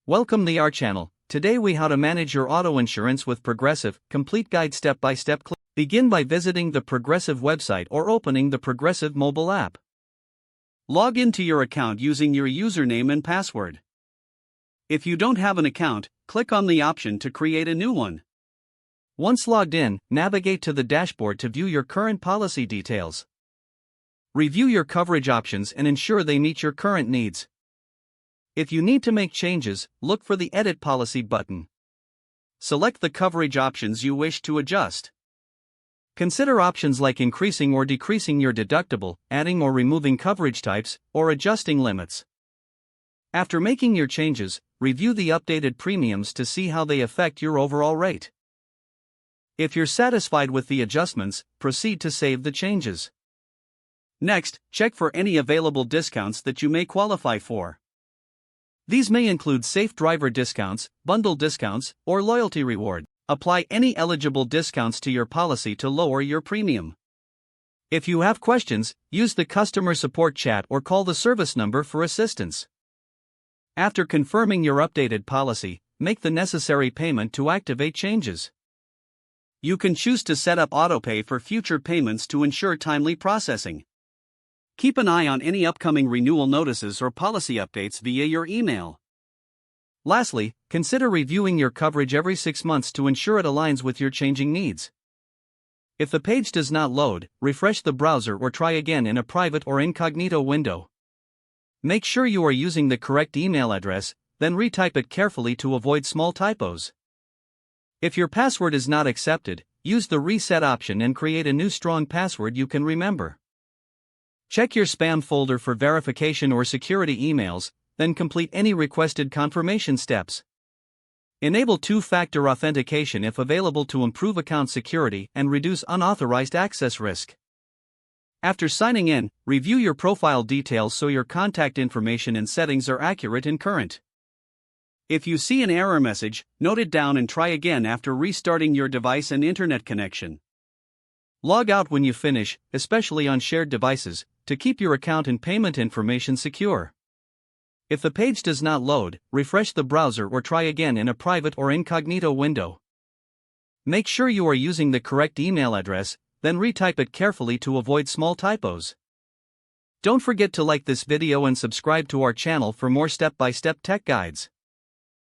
Welcome to our channel. Today we how to manage your auto insurance with Progressive, complete guide step by step. Begin by visiting the Progressive website or opening the Progressive mobile app. Log into your account using your username and password. If you don't have an account, click on the option to create a new one. Once logged in, navigate to the dashboard to view your current policy details. Review your coverage options and ensure they meet your current needs. If you need to make changes, look for the Edit Policy button. Select the coverage options you wish to adjust. Consider options like increasing or decreasing your deductible, adding or removing coverage types, or adjusting limits. After making your changes, review the updated premiums to see how they affect your overall rate. If you're satisfied with the adjustments, proceed to save the changes. Next, check for any available discounts that you may qualify for. These may include safe driver discounts, bundle discounts, or loyalty reward. Apply any eligible discounts to your policy to lower your premium. If you have questions, use the customer support chat or call the service number for assistance. After confirming your updated policy, make the necessary payment to activate changes. You can choose to set up autopay for future payments to ensure timely processing. Keep an eye on any upcoming renewal notices or policy updates via your email. Lastly, consider reviewing your coverage every 6 months to ensure it aligns with your changing needs. If the page does not load, refresh the browser or try again in a private or incognito window. Make sure you are using the correct email address, then retype it carefully to avoid small typos. If your password is not accepted, use the reset option and create a new strong password you can remember. Check your spam folder for verification or security emails, then complete any requested confirmation steps. Enable two-factor authentication if available to improve account security and reduce unauthorized access risk. After signing in, review your profile details so your contact information and settings are accurate and current. If you see an error message, note it down and try again after restarting your device and internet connection. Log out when you finish, especially on shared devices, to keep your account and payment information secure. If the page does not load, refresh the browser or try again in a private or incognito window. Make sure you are using the correct email address, then retype it carefully to avoid small typos. Don't forget to like this video and subscribe to our channel for more step-by-step tech guides.